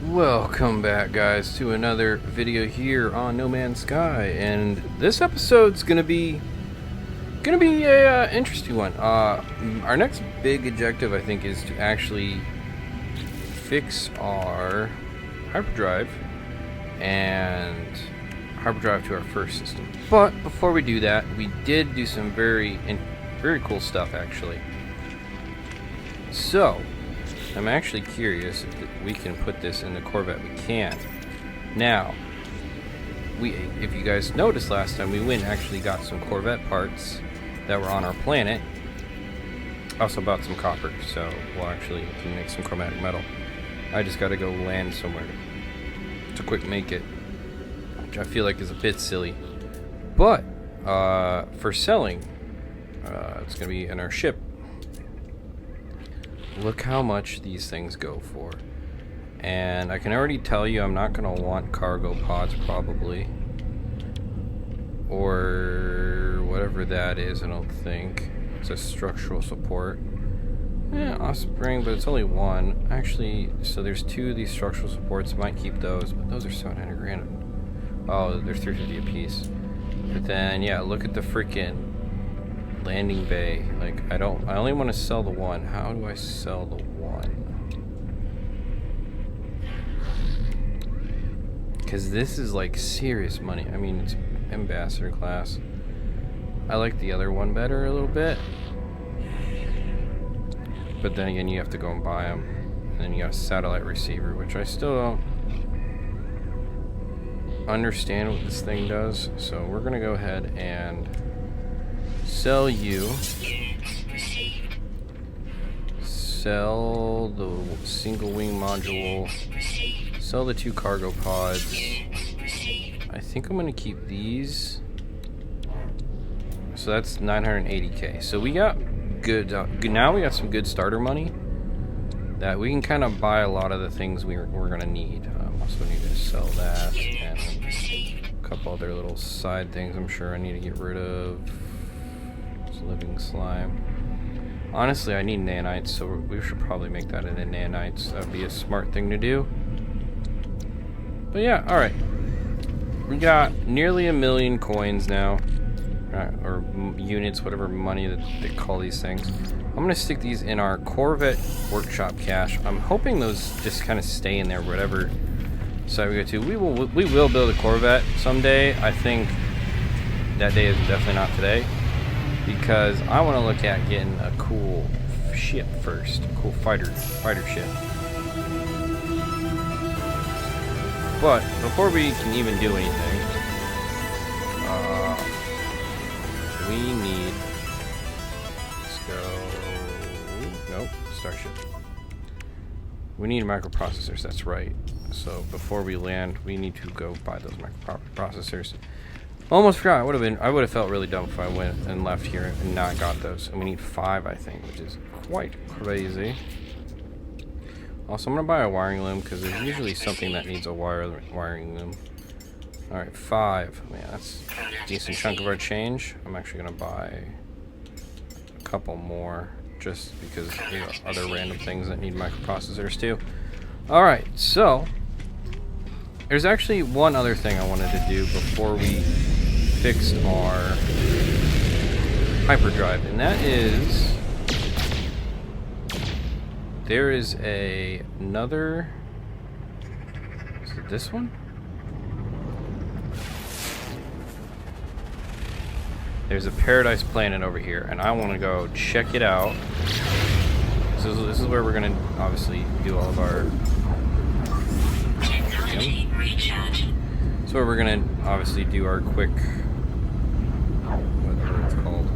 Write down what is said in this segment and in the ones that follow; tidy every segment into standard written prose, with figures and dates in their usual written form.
Welcome back, guys, to another video here on No Man's Sky, and this episode's gonna be a interesting one. Our next big objective, I think, is to actually fix our hyperdrive and hyperdrive to our first system. But before we do that, we did do some very cool stuff, actually. So I'm actually curious if we can put this in the Corvette. We can. Now, if you guys noticed last time, we went and actually got some Corvette parts that were on our planet. Also bought some copper, so we'll actually can make some chromatic metal. I just gotta go land somewhere to quick make it, which I feel like is a bit silly. But, for selling, it's gonna be in our ship. Look how much these things go for. And I can already tell you I'm not going to want cargo pods, probably. Or whatever that is, I don't think. It's a structural support. Yeah, offspring, but it's only one. Actually, so there's two of these structural supports. Might keep those, but those are 700 grand. Oh, they're 350 a piece. But then, yeah, look at the freaking landing bay. Like, I only want to sell the one. How do I sell the one? Because this is like serious money. I mean, it's ambassador class. I like the other one better a little bit, but then again, you have to go and buy them. And then you got a satellite receiver, which I still don't understand what this thing does. So we're gonna go ahead and sell you. Sell the single wing module. Sell the two cargo pods. I think I'm gonna keep these. So that's 980k. So we got good. Now we got some good starter money that we can kind of buy a lot of the things we're gonna need. Also need to sell that and a couple other little side things. I'm sure I need to get rid of. Living slime. Honestly, I need nanites, so we should probably make that into nanites. That would be a smart thing to do. But yeah, alright. We got nearly 1 million coins now. Or units, whatever money that they call these things. I'm going to stick these in our Corvette workshop cache. I'm hoping those just kind of stay in there, whatever side we go to. We will build a Corvette someday. I think that day is definitely not today, because I want to look at getting a cool ship first, a cool fighter ship. But before we can even do anything, we need. Let's go. Nope, Starship. We need microprocessors. That's right. So before we land, we need to go buy those microprocessors. Almost forgot. I would have felt really dumb if I went and left here and not got those. And we need 5, I think, which is quite crazy. Also, I'm gonna buy a wiring loom because there's usually something that needs a wiring loom. All right, 5. Man, that's a decent chunk of our change. I'm actually gonna buy a couple more just because there are other random things that need microprocessors too. All right, so there's actually one other thing I wanted to do before we fixed our hyperdrive, and that is there is another. Is it this one? There's a paradise planet over here, and I want to go check it out. So this is where we're gonna obviously do all of our. So we're gonna obviously do our quick, whatever it's called.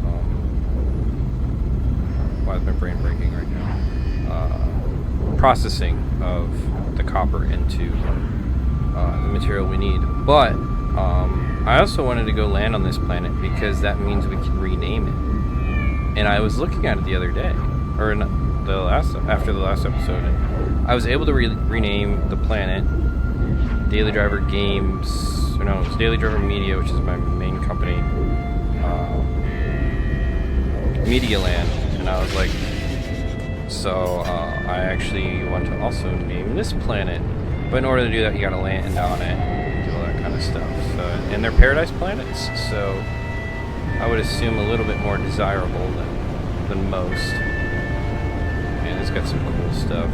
Why is my brain breaking right now? Processing of the copper into the material we need. But I also wanted to go land on this planet because that means we can rename it. And I was looking at it the other day, or after the last episode, and I was able to rename the planet Daily Driver Games, or no, it's Daily Driver Media, which is my main company, Medialand, and I was like, so I actually want to also name this planet But in order to do that, you gotta land on it and do all that kind of stuff. So, and they're paradise planets, so I would assume a little bit more desirable than most. And it's got some cool stuff.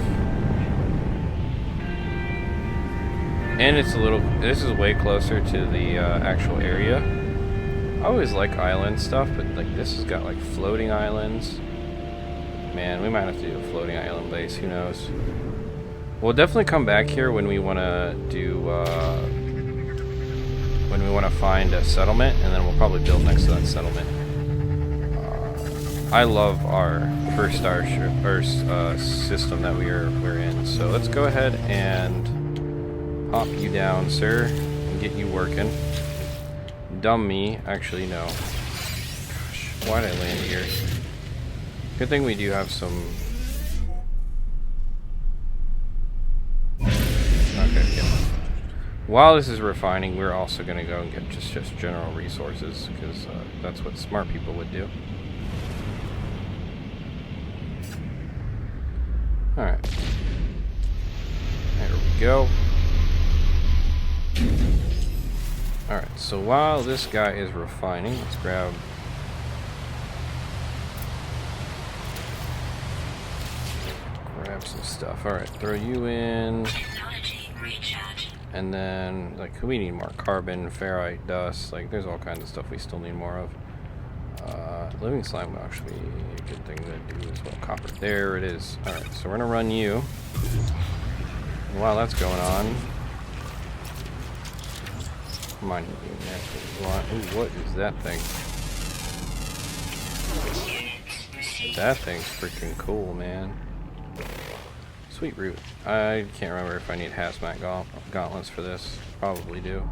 And it's a little, this is way closer to the actual area. I always like island stuff, but like this has got like floating islands. Man, we might have to do a floating island base, who knows. We'll definitely come back here when we want to do, when we want to find a settlement, and then we'll probably build next to that settlement. I love our first starship, system that we're in. So let's go ahead and pop you down, sir, and get you working. Dumb me. Actually, no. Gosh, why did I land here? Good thing we do have some... Okay, yeah. While this is refining, we're also going to go and get just general resources, because that's what smart people would do. Alright. There we go. Alright, so while this guy is refining, let's grab... some stuff. Alright, throw you in. And then, like, we need more carbon, ferrite, dust. Like, there's all kinds of stuff we still need more of. Living slime would actually be a good thing to do as well. Copper. There it is. Alright, so we're gonna run you. And while that's going on... Come on, ooh, what is that thing? That thing's freaking cool, man. Sweet root. I can't remember if I need hazmat gauntlets for this. Probably do.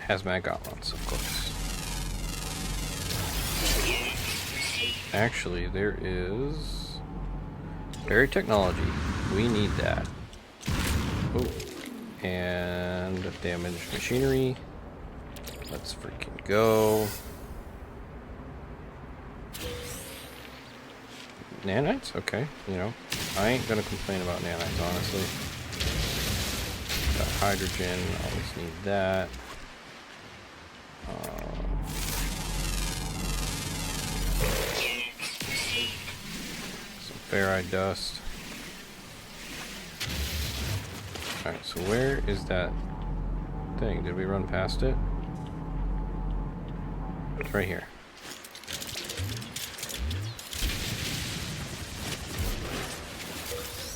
Hazmat gauntlets, of course. Actually, there is berry technology. We need that. Oh, and damaged machinery. Let's freaking go. Nanites? Okay, you know, I ain't gonna complain about nanites, honestly. Got hydrogen, always need that. Some ferrite dust. Alright, so where is that thing? Did we run past it? It's right here.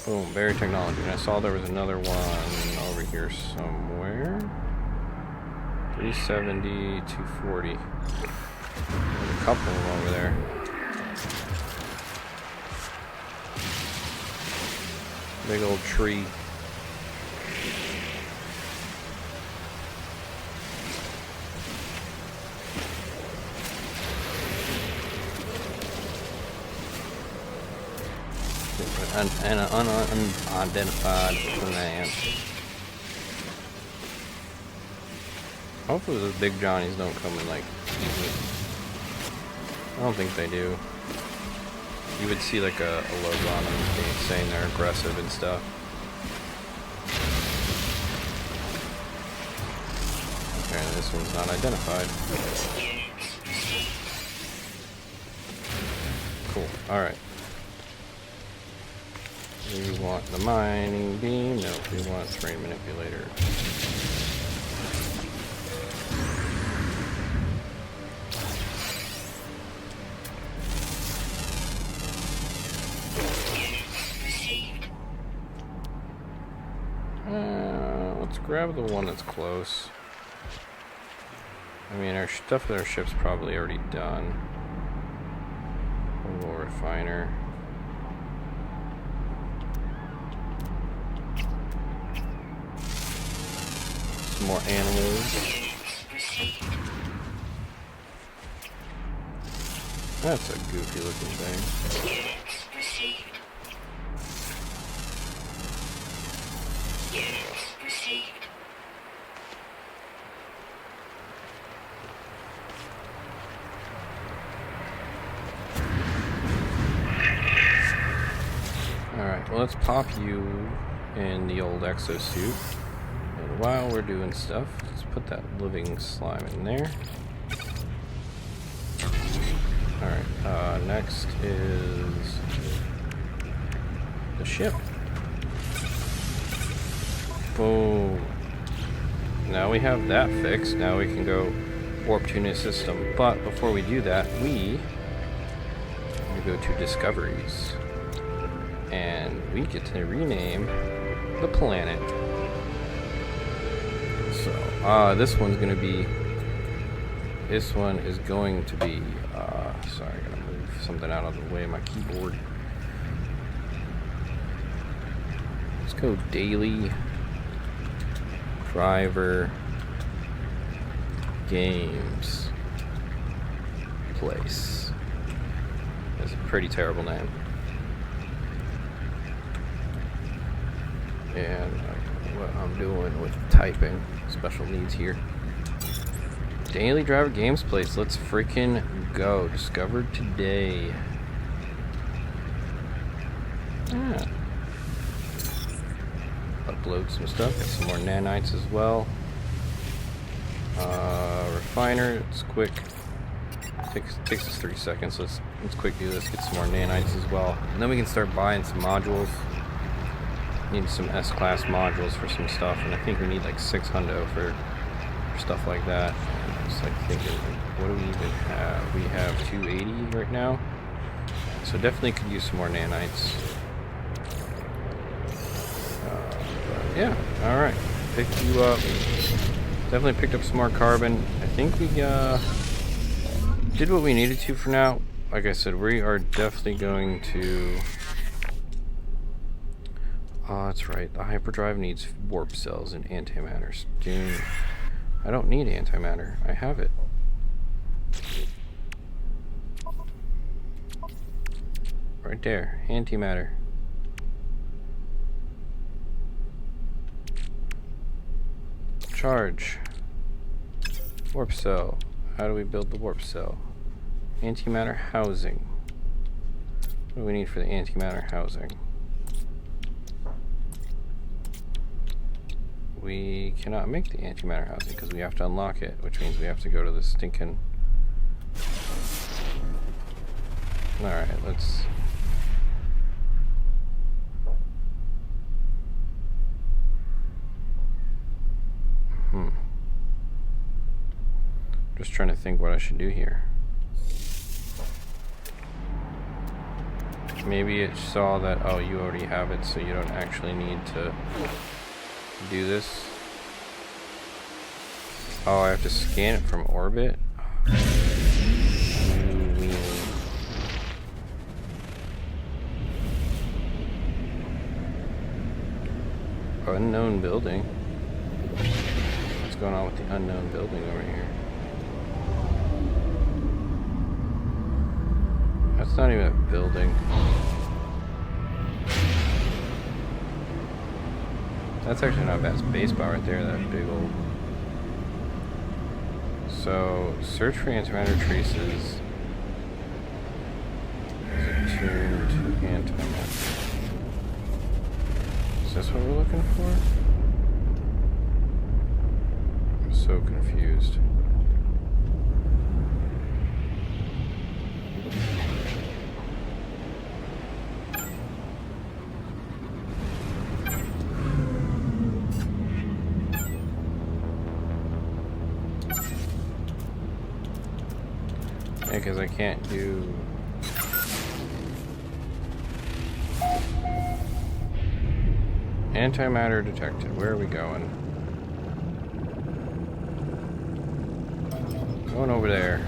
Boom, berry technology. And I saw there was another one over here somewhere. 370, 240. There's a couple of them over there. Big old tree. An unidentified plant. Hopefully those big Johnnies don't come in like easily. I don't think they do. You would see like a logo on them saying they're aggressive and stuff. Apparently this one's not identified. Cool. Alright. We want the mining beam. No, we want terrain manipulator. Let's grab the one that's close. I mean, our stuff with our ship's probably already done. A little refiner. More animals. That's a goofy looking thing. Well, let's pop you in the old exosuit. And while we're doing stuff, let's put that living slime in there. Alright, next is the ship. Boom. Now we have that fixed. Now we can go warp to new system. But before we do that, we go to discoveries. And we get to rename the planet. So, this one is going to be, sorry, I gotta move something out of the way of my keyboard. Let's go daily driver games place. That's a pretty terrible name. And what I'm doing with typing, special needs here. Daily driver games place, let's freaking go. Discovered today. Yeah. Upload some stuff, get some more nanites as well. Refiner, it's quick. Takes us 3 seconds. Let's quick do this, get some more nanites as well. And then we can start buying some modules. Need some S-class modules for some stuff, and I think we need like 6 hundo for stuff like that. And I was like thinking, what do we even have? We have 280 right now, so definitely could use some more nanites. But yeah, all right, picked you up. Definitely picked up some more carbon. I think we did what we needed to for now. Like I said, we are definitely going to. Oh, that's right. The hyperdrive needs warp cells and antimatter. Dude, I don't need antimatter. I have it. Right there. Antimatter. Charge. Warp cell. How do we build the warp cell? Antimatter housing. What do we need for the antimatter housing? We cannot make the antimatter housing because we have to unlock it, which means we have to go to the stinking... Alright, let's... Just trying to think what I should do here. Maybe it saw that, oh, you already have it, so you don't actually need to do this. Oh, I have to scan it from orbit? Unknown building. What's going on with the unknown building over here? That's not even a building. That's actually not a bad space bar right there, that big old... So, search for antimatter traces. Is attuned to antimatter. Is this what we're looking for? I'm so confused. Because I can't do... Antimatter detected. Where are we going? Going over there.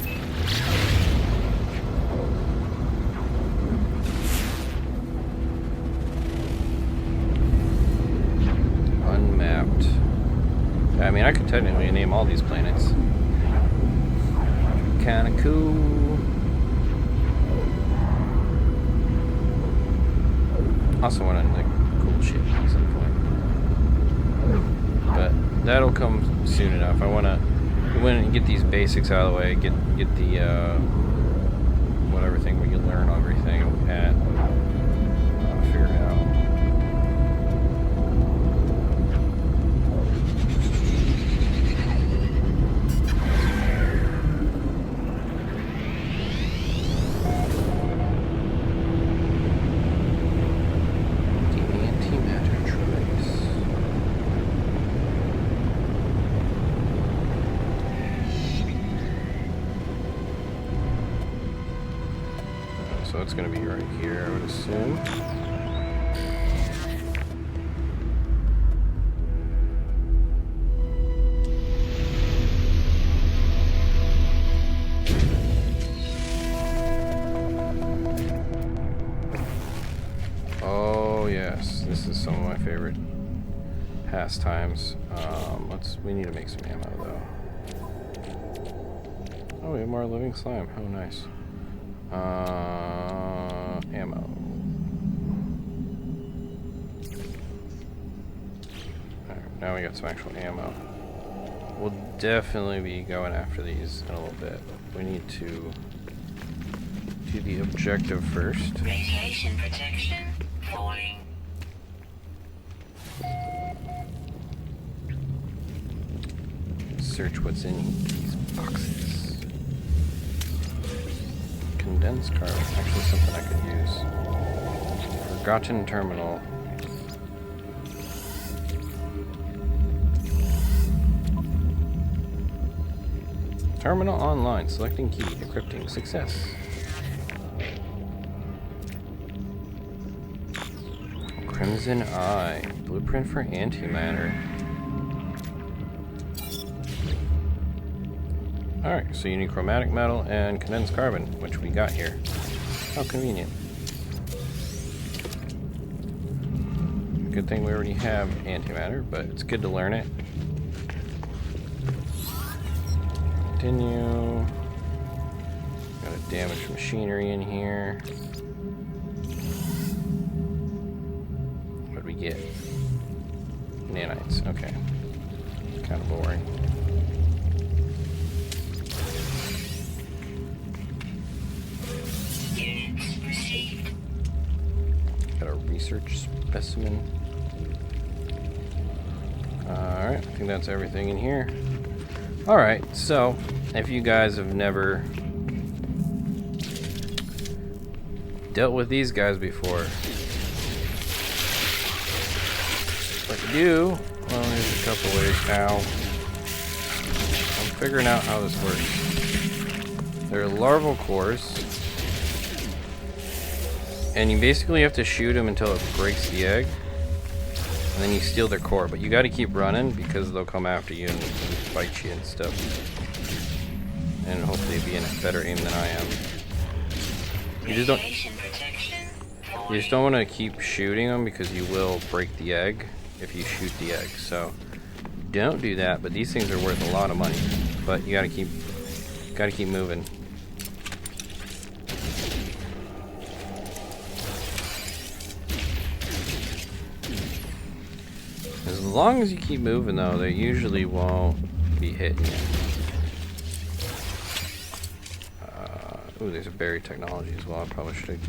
Unmapped. I mean, I could technically name all these planets. Kinda cool. Also want to like cool shit at some point, but that'll come soon enough. I want to get these basics out of the way. Get the whatever thing we can learn everything at figured out. so it's going to be right here, I would assume. Oh yes, this is some of my favorite pastimes. We need to make some ammo though. Oh, we have more living slime. Oh, nice. Ammo. Alright, now we got some actual ammo. We'll definitely be going after these in a little bit. We need to do the objective first. Radiation protection falling. Search what's in these boxes. Condensed carbon. Actually, something I could use. Forgotten terminal. Terminal online. Selecting key. Decrypting. Success. Crimson Eye. Blueprint for antimatter. Alright, so you need chromatic metal and condensed carbon, which we got here. How convenient. Good thing we already have antimatter, but it's good to learn it. Continue. Got a damaged machinery in here. What do we get? Nanites, okay. Kind of boring. Got a research specimen. Alright, I think that's everything in here. Alright, so if you guys have never dealt with these guys before, what you do, well, there's a couple ways now. I'm figuring out how this works. They're larval cores. And you basically have to shoot them until it breaks the egg. And then you steal their core. But you gotta keep running because they'll come after you and bite you and stuff. And hopefully be in a better aim than I am. You just don't want to keep shooting them because you will break the egg if you shoot the egg. So don't do that, but these things are worth a lot of money. But you gotta keep moving. As long as you keep moving, though, they usually won't be hitting you. Ooh, there's a berry technology as well. I probably should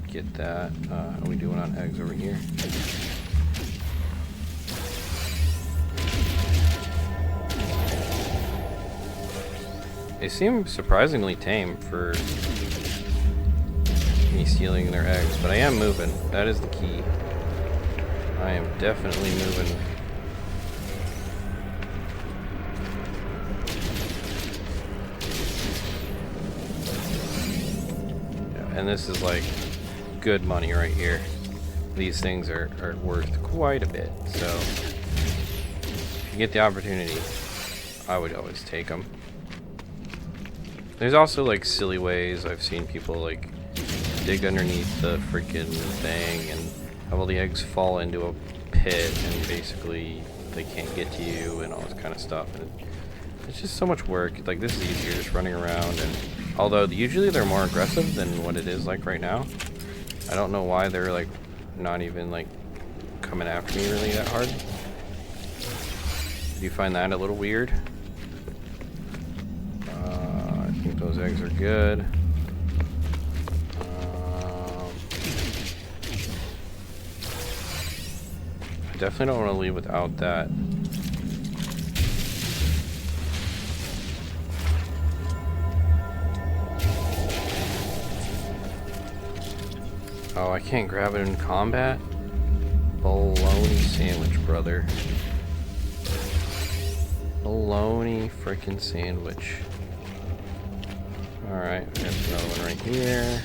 get that. How are we doing on eggs over here? They seem surprisingly tame for me stealing their eggs, but I am moving. That is the key. I am definitely moving. Yeah, and this is like good money right here. These things are worth quite a bit, so if you get the opportunity, I would always take them. There's also like silly ways I've seen people like dig underneath the freaking thing and have all the eggs fall into a pit and basically they can't get to you and all this kind of stuff. And it's just so much work. Like, this is easier just running around, and although usually they're more aggressive than what it is like right now. I don't know why they're like not even like coming after me really that hard. Do you find that a little weird? I think those eggs are good. I definitely don't want to leave without that. Oh, I can't grab it in combat? Bologna sandwich, brother. Bologna frickin' sandwich. Alright, we have another one right here.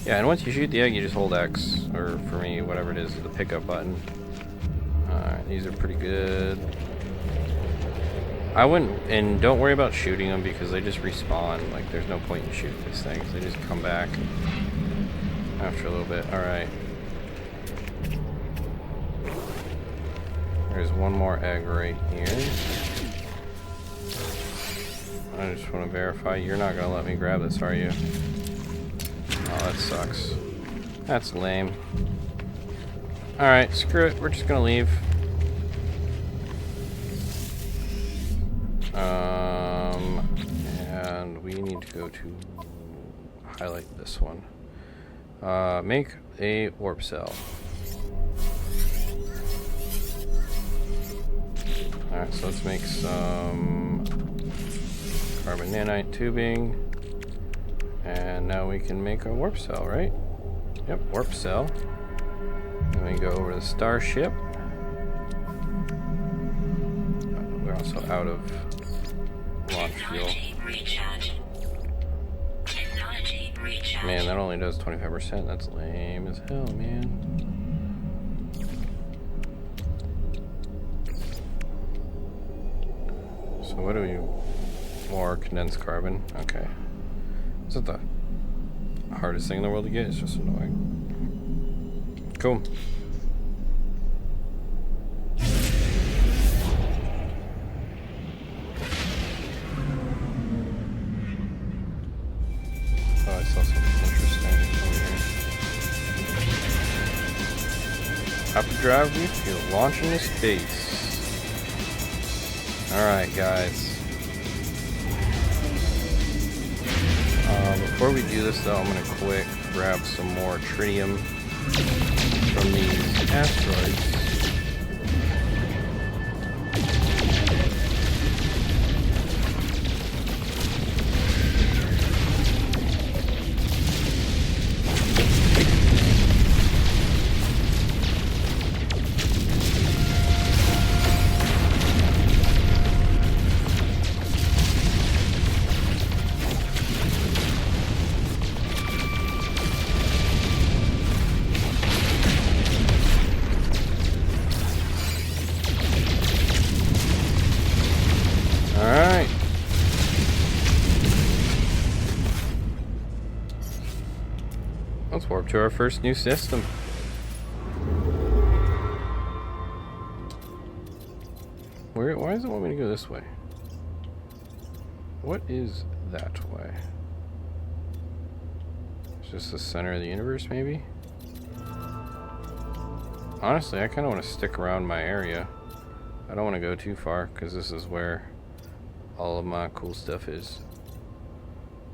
Yeah, and once you shoot the egg, you just hold X, or for me, whatever it is, the pickup button. Alright, these are pretty good. I wouldn't, and don't worry about shooting them because they just respawn. Like, there's no point in shooting these things. They just come back after a little bit. Alright. There's one more egg right here. I just want to verify you're not going to let me grab this, are you? Oh, that sucks. That's lame. Alright, screw it. We're just going to leave. And we need to go to highlight this one. Make a warp cell. Alright, so let's make some carbon nanite tubing. And now we can make a warp cell, right? Yep, warp cell. Then we go over to the starship. We're also out of launch fuel. Man, that only does 25%. That's lame as hell, man. So what do we... More condensed carbon? Okay. Is that the hardest thing in the world to get? It's just annoying. Cool. Oh, I saw something interesting over here. Hyperdrive refuel. Launch into space. Alright, guys. Before we do this, though, I'm going to quick grab some more tritium from these asteroids. Alright. Let's warp to our first new system. Why does it want me to go this way? What is that way? It's just the center of the universe, maybe? Honestly, I kind of want to stick around my area. I don't want to go too far, because this is where all of my cool stuff is.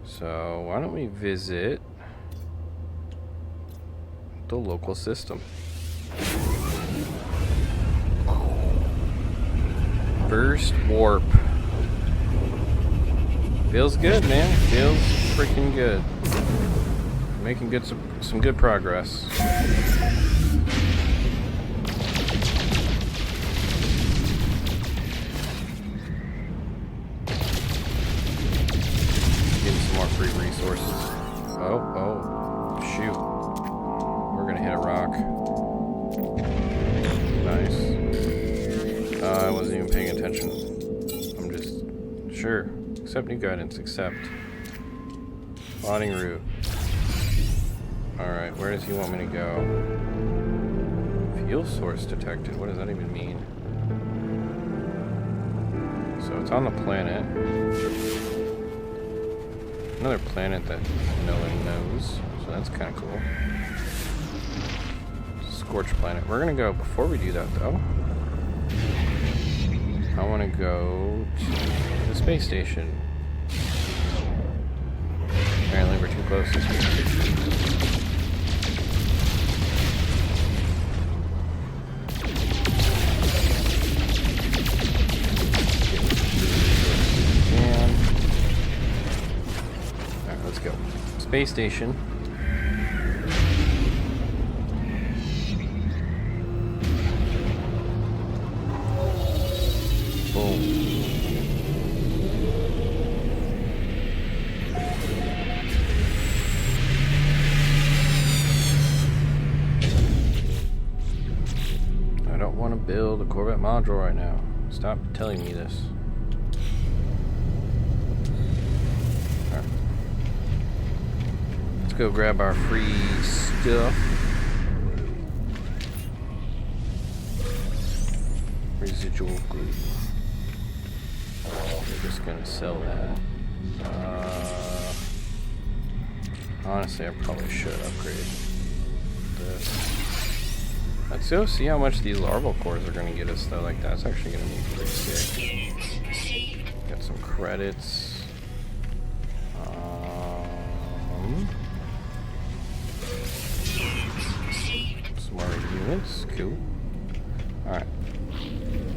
So, why don't we visit the local system? First warp. Feels good, man. Feels freaking good. Making some good progress. Getting some more free resources. Oh, shoot. We're gonna hit a rock. Nice. I wasn't even paying attention. I'm just... Sure. Accept new guidance. Accept. Plotting route. Alright, where does he want me to go? Fuel source detected. What does that even mean? So it's on the planet. Another planet that no one knows. So that's kind of cool. Scorch planet. We're going to go, before we do that though, I want to go to the space station. Apparently we're too close to the space station. Alright, let's go. Space station. build a Corvette module right now. Stop telling me this. Alright. Let's go grab our free stuff. Residual glue. We're just gonna sell that. Honestly, I probably should upgrade this. Let's go see how much these larval cores are gonna get us though. Like that's actually gonna be pretty sick. Got some credits. Some more units. Cool. All right.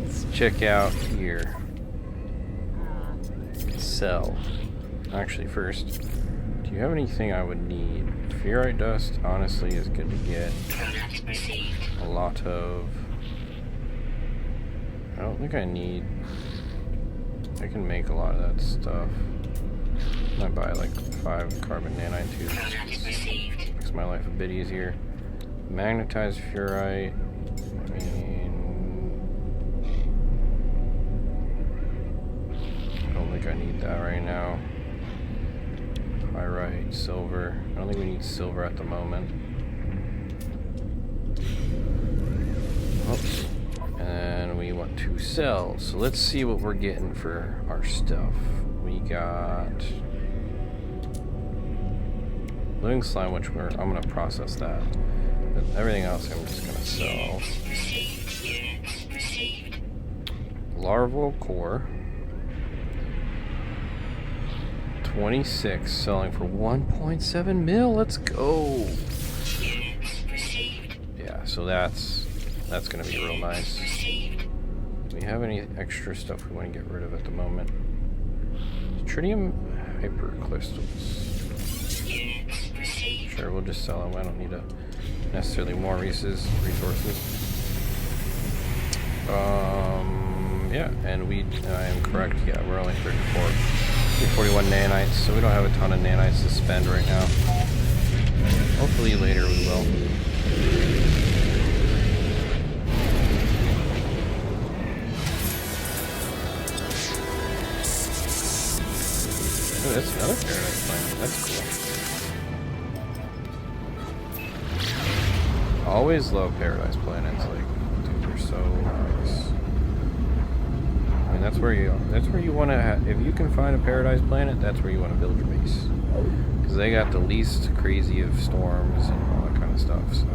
Let's check out here. Sell. Actually, first, do you have anything I would need? Ferrite dust, honestly, is good to get. A lot of. I don't think I need. I can make a lot of that stuff. I might buy like 5 carbon nanite tubes. Makes my life a bit easier. Magnetized ferrite. I mean, I don't think I need that right now. Pyrite, silver. I don't think we need silver at the moment. Oops. And we want to sell. So let's see what we're getting for our stuff. We got living slime, which I'm gonna process that. But everything else I'm just gonna sell. Larval core. 26 selling for 1.7 mil. Let's go. Yeah, so that's gonna be real nice. Do we have any extra stuff we want to get rid of at the moment? Tritium hypercrystals. Sure, we'll just sell them. I don't need necessarily more resources. Yeah, and I am correct. Yeah, we're only 341 nanites, so we don't have a ton of nanites to spend right now. Hopefully later we will. Oh, that's another paradise planet. That's cool. Always love paradise planets. Like, dude, they're so nice. I mean, that's where you want to. If you can find a paradise planet, that's where you want to build your base. Because they got the least crazy of storms and all that kind of stuff. So.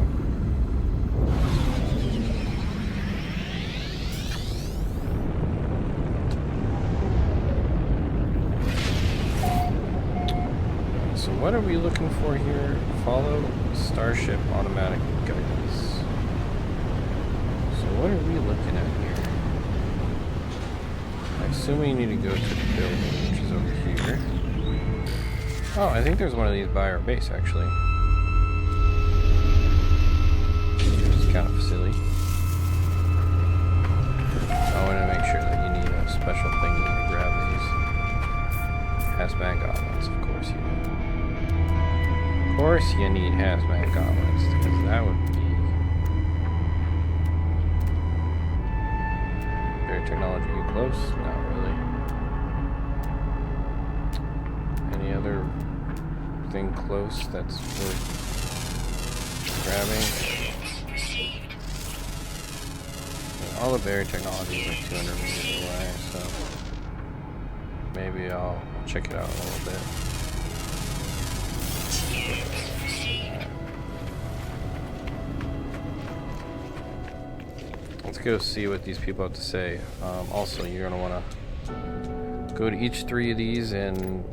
So what are we looking for here? Follow Starship automatic guidance. So what are we looking at here? I assume we need to go to the building, which is over here. Oh, I think there's one of these by our base, actually. Which is kind of silly. I want to make sure that you need a special thing to grab these. Hazmat gauntlets, of course you do. Of course you need hazmat gauntlets, because that would be very technology. Are you close? Not really. Any other thing close that's worth grabbing? All the berry technology is like 200 meters away, so maybe I'll check it out a little bit. Let's go see what these people have to say. Also, you're going to want to go to each 3 of these and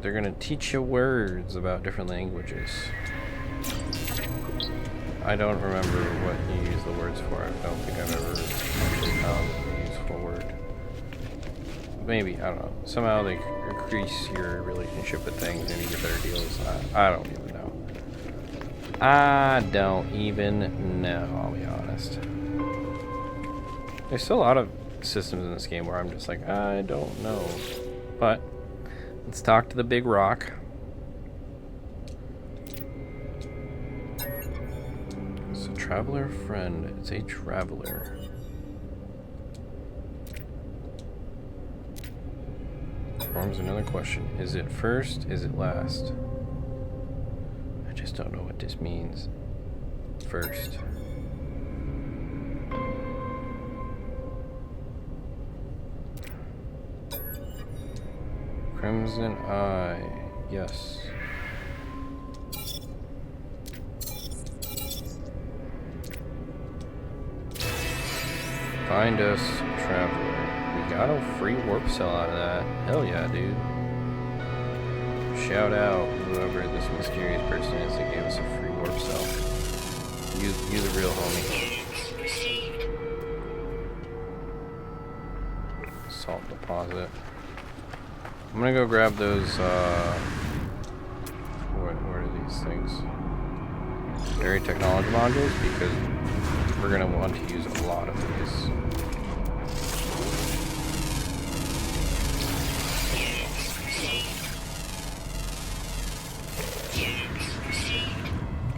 they're going to teach you words about different languages. I don't remember what you use the words for. I don't think I've ever actually found a useful word. Maybe, I don't know. Somehow they increase your relationship with things and you get better deals. I don't even know. I don't even know, I'll be honest. There's still a lot of systems in this game where I'm just like, I don't know. But let's talk to the big rock. It's a traveler friend. It's a traveler. forms another question. Is it first? Is it last? I just don't know what this means. First. Crimson Eye. Yes. Find us, traveler. We got a free warp cell out of that. Hell yeah, dude. Shout out whoever this mysterious person is that gave us a free warp cell. You the real homie. Salt deposit. I'm gonna go grab those, what are these things? Very technology modules, because we're gonna want to use a lot of these.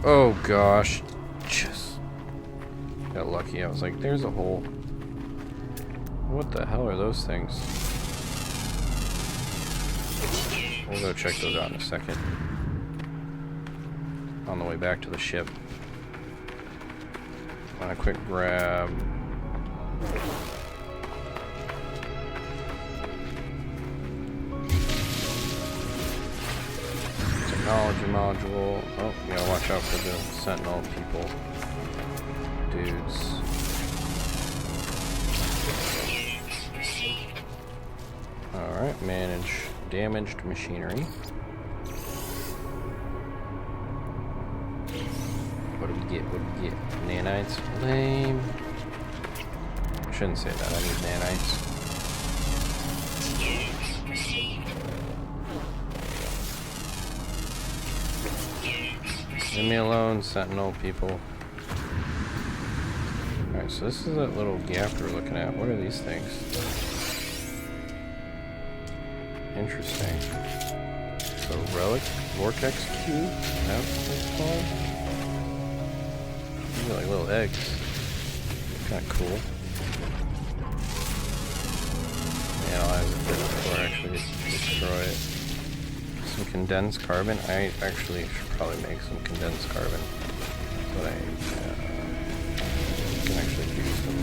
Oh gosh, just got lucky. I was like, there's a hole. What the hell are those things? We'll go check those out in a second. On the way back to the ship. On a quick grab. Technology module. Oh, you gotta watch out for the Sentinel people. Dudes. Alright, manage damaged machinery. What do we get? What do we get? Nanites? Lame. I shouldn't say that. I need nanites. Leave me alone, Sentinel people. Alright, so this is that little gap we're looking at. What are these things? Interesting. So, relic vortex cube? That's what it's called? These are like little eggs. Kinda cool. Analyze it before I actually destroy it. Some condensed carbon. I actually should probably make some condensed carbon. But I can actually use them.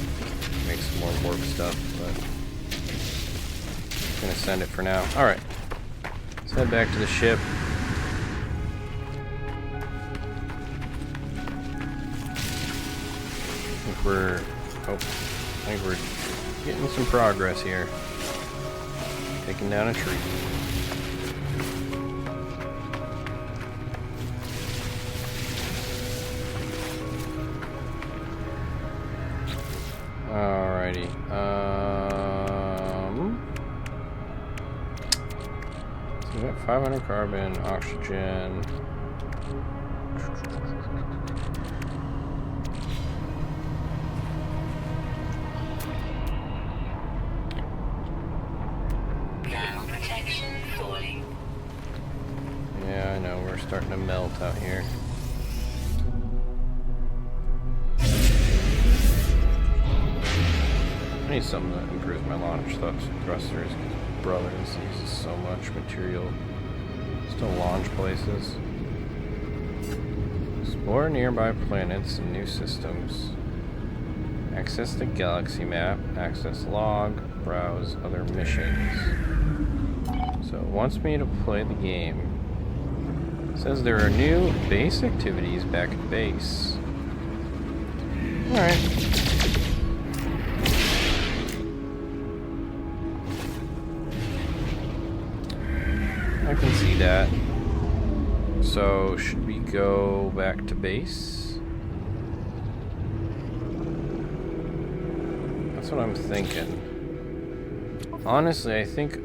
Make some more warp stuff, but I'm gonna send it for now. Alright. Let's head back to the ship. I think we're getting some progress here. Taking down a tree. Alrighty. So we got 500 carbon, oxygen. Yeah, I know, we're starting to melt out here. I need something that improves my launch thrusters. Brothers uses so much material. Still launch places. Explore nearby planets and new systems. Access the galaxy map. Access log. Browse other missions. So it wants me to play the game. It says there are new base activities back at base. Alright. I can see that. So, should we go back to base? That's what I'm thinking. Honestly, I think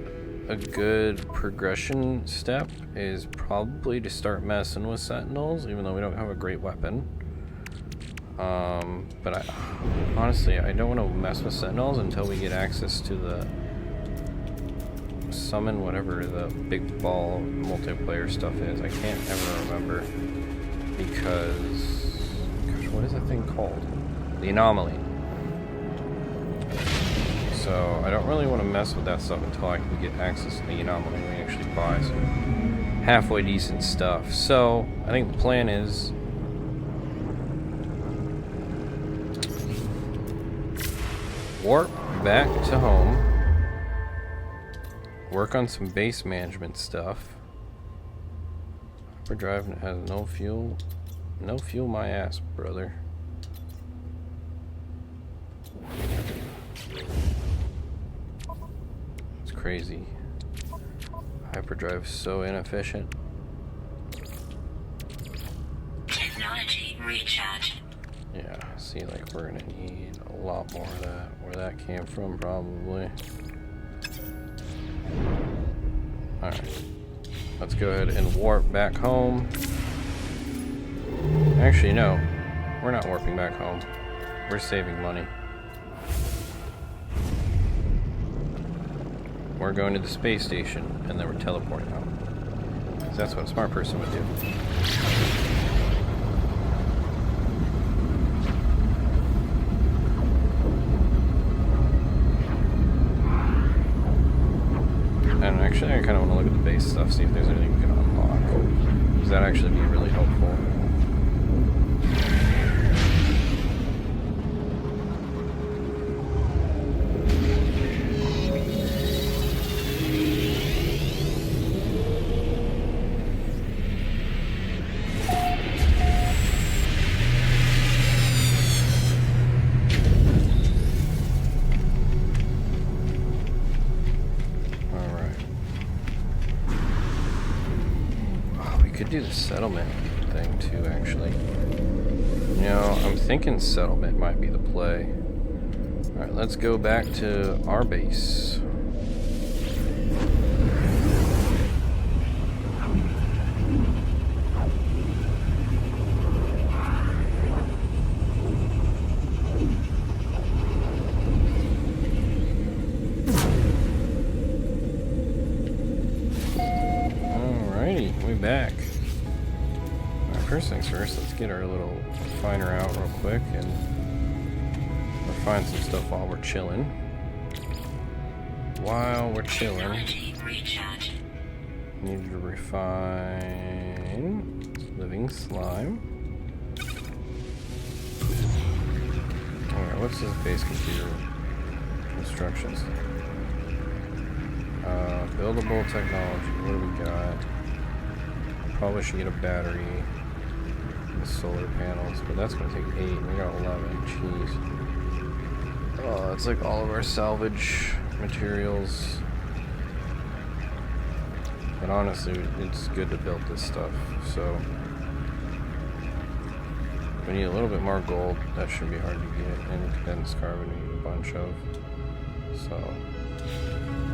a good progression step is probably to start messing with Sentinels, even though we don't have a great weapon. But honestly, I don't want to mess with Sentinels until we get access to the summon whatever the big ball multiplayer stuff is. I can't ever remember because, gosh, what is that thing called? The anomaly. So I don't really want to mess with that stuff until I can get access to the anomaly and actually buy some halfway decent stuff. So I think the plan is warp back to home, work on some base management stuff. Hyperdrive has no fuel. No fuel my ass, brother. It's crazy. Hyperdrive is so inefficient. Technology recharge. Yeah, see, like, we're gonna need a lot more of that. Where that came from, probably. Alright. Let's go ahead and warp back home. Actually, no. We're not warping back home. We're saving money. We're going to the space station, and then we're teleporting home. 'Cause that's what a smart person would do. And actually, I kind of want to look at the base stuff, see if there's anything we can unlock. Because that'd actually be really helpful. Do the settlement thing too, actually. You know, I'm thinking settlement might be the play. Alright, let's go back to our base. Alrighty, we're back. First things first, let's get our little refiner out real quick and refine some stuff while we're chilling. Need to refine living slime. Alright, what's this base computer instructions? Buildable technology, what do we got? Probably should get a battery. Solar panels, but that's gonna take 8. We got 11. Jeez. Oh, it's like all of our salvage materials. But honestly, it's good to build this stuff. So we need a little bit more gold. That shouldn't be hard to get. And condensed carbon we need a bunch of. So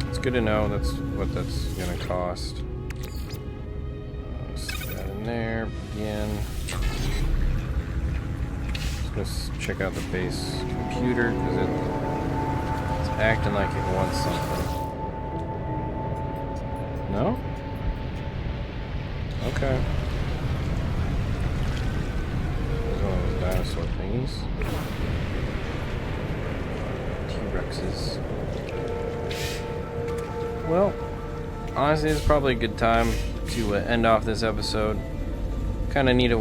it's good to know that's what that's gonna cost. Stick that in there. Begin. Just check out the base computer because it's acting like it wants something. No? Okay. There's one of those dinosaur thingies. T-Rexes. Well, honestly, it's probably a good time to end off this episode. I kind of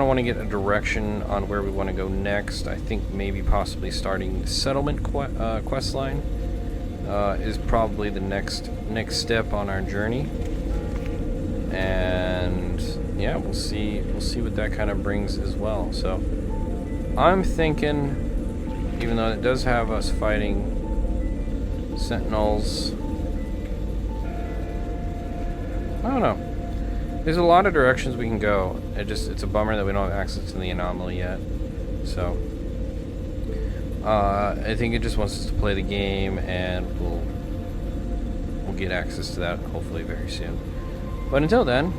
want to get a direction on where we want to go next. I think maybe possibly starting the settlement quest line is probably the next step on our journey. And yeah, we'll see what that kind of brings as well. So I'm thinking, even though it does have us fighting sentinels, I don't know. There's a lot of directions we can go. It's a bummer that we don't have access to the anomaly yet. So I think it just wants us to play the game, and we'll get access to that hopefully very soon. But until then,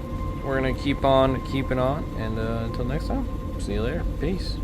we're gonna keep on keeping on, and until next time, see you later. Peace.